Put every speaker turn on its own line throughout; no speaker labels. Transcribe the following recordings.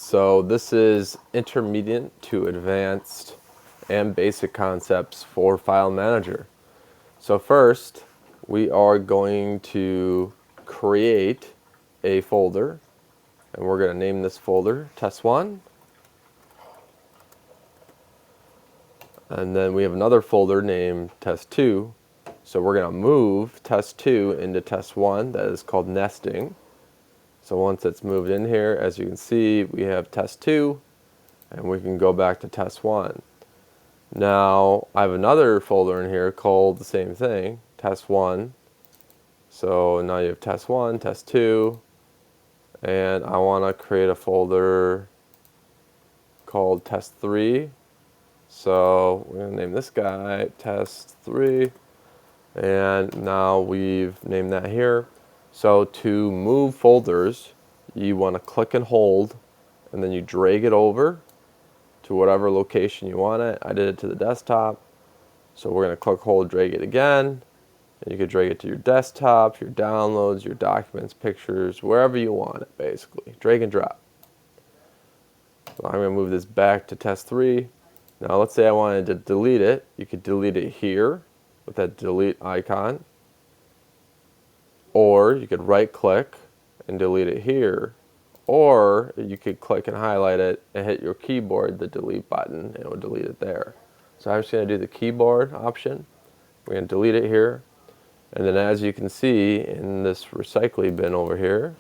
So this is intermediate to advanced and basic concepts for File Manager. So first, we are going to create a folder, and we're going to name this folder Test1. And then we have another folder named Test2. So we're going to move Test2 into Test1. That is called nesting. So once it's moved in here, as you can see, we have Test2, and we can go back to Test1. Now, I have another folder in here called the same thing, Test1. So now you have Test1, Test2, and I want to create a folder called Test3. So we're going to name this guy Test3, and now we've named that here. So to move folders, you want to click and hold, and then you drag it over to whatever location you want it. I did it to the desktop, so we're going to click, hold, drag it again, and you can drag it to your desktop, your downloads, your documents, pictures, wherever you want it, basically. Drag and drop. So I'm going to move this back to Test3. Now let's say I wanted to delete it. You could delete it here with that delete icon, or you could right click and delete it here, or you could click and highlight it and hit your keyboard, the delete button, and it will delete it there. So I'm just going to do the keyboard option. We're going to delete it here, and then as you can see in this recycling bin over here,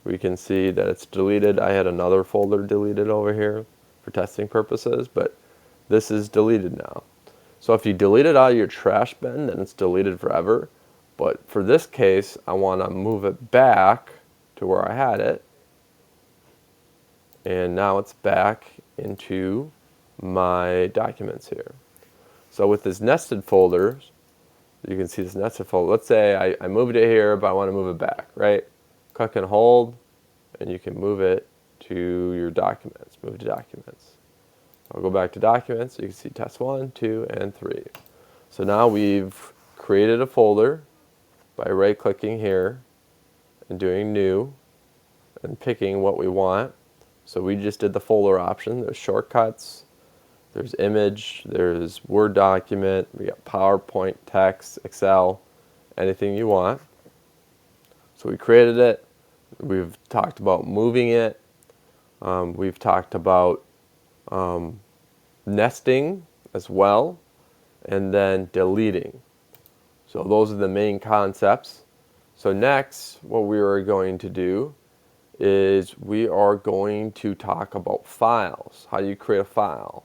we can see that it's deleted. I had another folder deleted over here for testing purposes, but this is deleted now. So if you delete it out of your trash bin, then it's deleted forever. But for this case, I want to move it back to where I had it. And now it's back into my documents here. So with this nested folders, you can see this nested folder. Let's say I moved it here, but I want to move it back, right? Click and hold, and you can move it to your documents. Move to documents. I'll go back to documents. You can see Test1, 2, and 3. So now we've created a folder by right-clicking here and doing new and picking what we want. So we just did the folder option. There's shortcuts, there's image, there's Word document, we got PowerPoint, text, Excel, anything you want. So we created it. We've talked about moving it. We've talked about nesting as well, and then deleting. So those are the main concepts. So next, what we are going to do is we are going to talk about files. How do you create a file?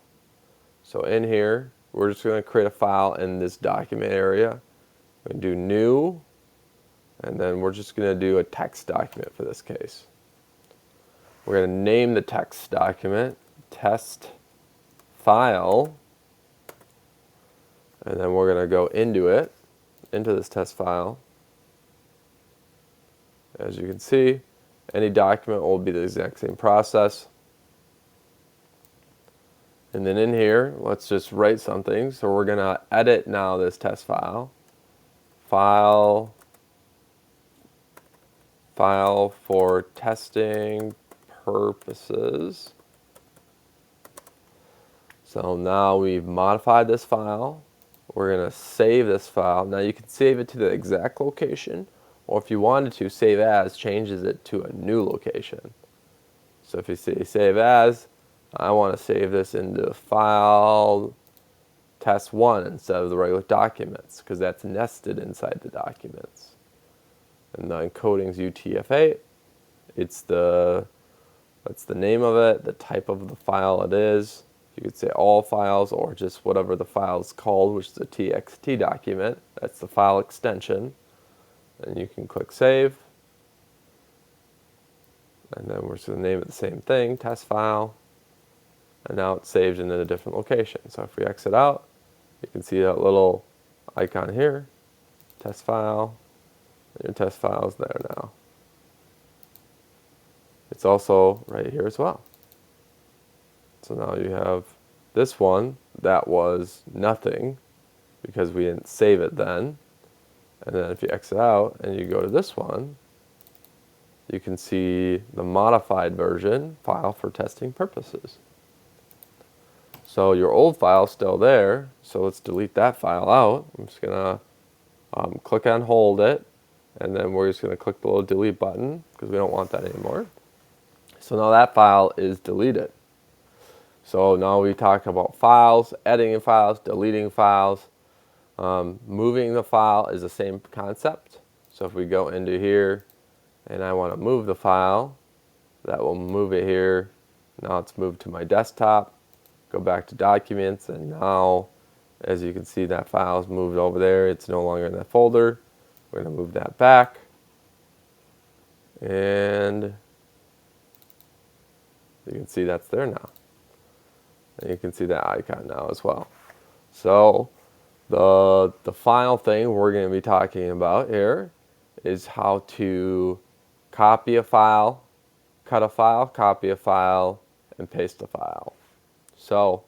So in here, we're just going to create a file in this document area. We're going to do new, and then we're just going to do a text document for this case. We're going to name the text document test file, and then we're going to go into this test file. As you can see, any document will be the exact same process. And then in here, let's just write something. So we're going to edit now this test file. File for testing purposes. So now we've modified this file. We're going to save this file. Now you can save it to the exact location, or if you wanted to, save as changes it to a new location. So if you say save as, I want to save this into file test1 instead of the regular documents, because that's nested inside the documents. And the encoding is UTF-8. That's the name of it, the type of the file it is. You could say all files, or just whatever the file is called, which is a TXT document. That's the file extension. And you can click save. And then we're just going to name it the same thing, test file. And now it's saved in a different location. So if we exit out, you can see that little icon here, test file. And your test file is there now. It's also right here as well. So now you have this one that was nothing because we didn't save it then. And then if you exit out and you go to this one, you can see the modified version file for testing purposes. So your old file is still there, so let's delete that file out. I'm just going to click on hold it, and then we're just going to click the little delete button because we don't want that anymore. So now that file is deleted. So now we talked about files, editing files, deleting files. Moving the file is the same concept. So if we go into here and I want to move the file, that will move it here. Now it's moved to my desktop. Go back to documents, and now as you can see, that file is moved over there. It's no longer in that folder. We're going to move that back, and you can see that's there now. And you can see that icon now as well. So the final thing we're going to be talking about here is how to copy a file, cut a file, copy a file, and paste a file. So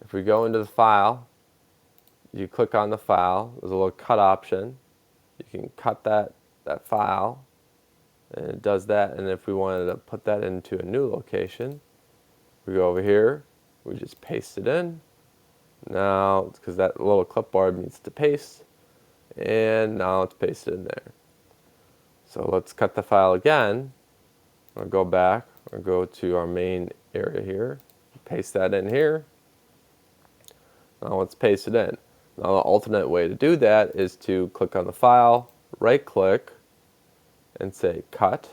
if we go into the file, you click on the file, there's a little cut option. You can cut that file, and it does that. And if we wanted to put that into a new location, we go over here, we just paste it in. Now, because that little clipboard needs to paste, and now it's pasted in there. So let's cut the file again. I'll go back, or go to our main area here, paste that in here. Now let's paste it in. Now the alternate way to do that is to click on the file, right click, and say cut.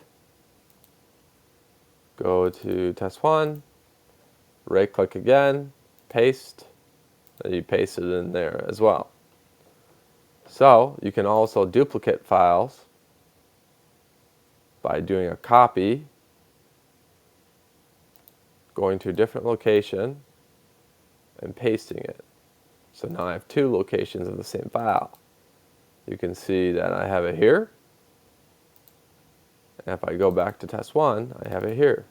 Go to test 1, right click again, paste, and you paste it in there as well. So you can also duplicate files by doing a copy, going to a different location, and pasting it. So now I have two locations of the same file. You can see that I have it here. And if I go back to test 1, I have it here.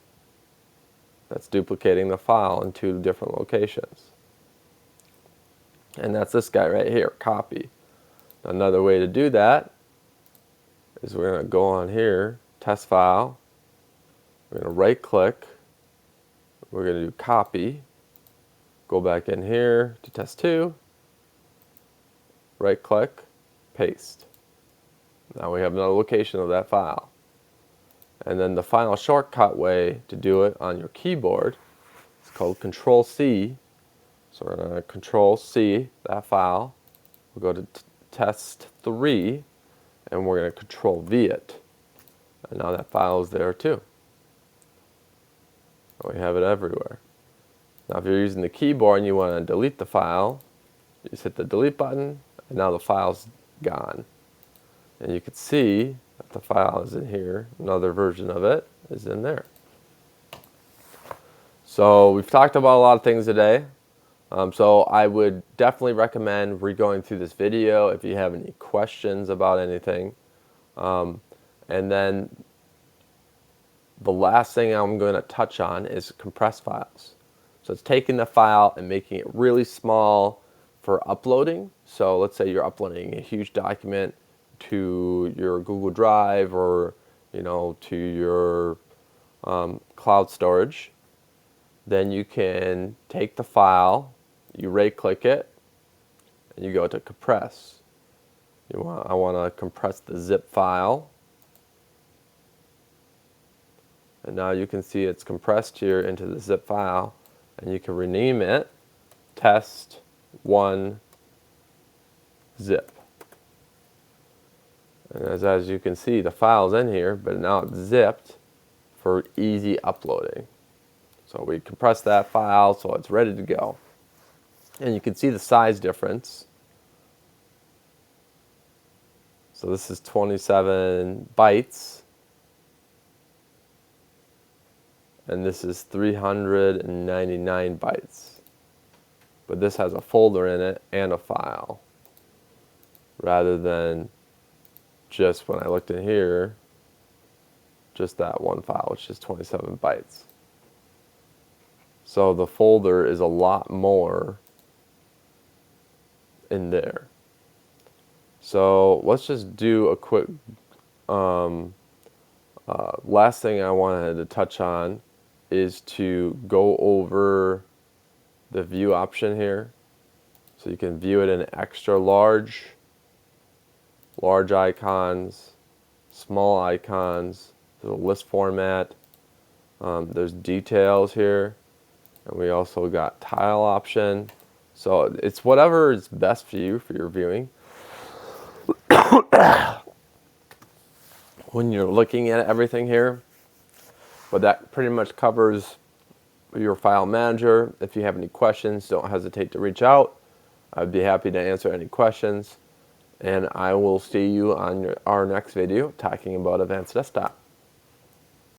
That's duplicating the file in two different locations. And that's this guy right here, copy. Another way to do that is we're going to go on here, test file. We're going to right click. We're going to do copy. Go back in here to test 2. Right click, paste. Now we have another location of that file. And then the final shortcut way to do it on your keyboard is called Control C. So we're going to Control C that file. We'll go to test 3, and we're going to Control V it. And now that file is there too. And we have it everywhere. Now if you're using the keyboard and you want to delete the file, you just hit the delete button, and now the file's gone. And you can see that the file is in here. Another version of it is in there. So we've talked about a lot of things today. So I would definitely recommend re-going through this video if you have any questions about anything. And then the last thing I'm going to touch on is compressed files. So it's taking the file and making it really small for uploading. So let's say you're uploading a huge document to your Google Drive, or to your cloud storage. Then you can take the file, you right click it, and you go to compress. I want to compress the zip file. And now you can see it's compressed here into the zip file, and you can rename it test 1 zip. And as you can see, the file's in here, but now it's zipped for easy uploading. So we compress that file so it's ready to go. And you can see the size difference. So this is 27 bytes. And this is 399 bytes. But this has a folder in it and a file, rather than just, when I looked in here, just that one file, which is 27 bytes. So the folder is a lot more in there. So let's just do a quick Last thing I wanted to touch on is to go over the view option here. So you can view it in extra large, large icons, small icons, there's a list format, there's details here, and we also got tile option. So it's whatever is best for you for your viewing. When you're looking at everything here, but that pretty much covers your file manager. If you have any questions, don't hesitate to reach out. I'd be happy to answer any questions, and I will see you on our next video talking about Advanced Desktop.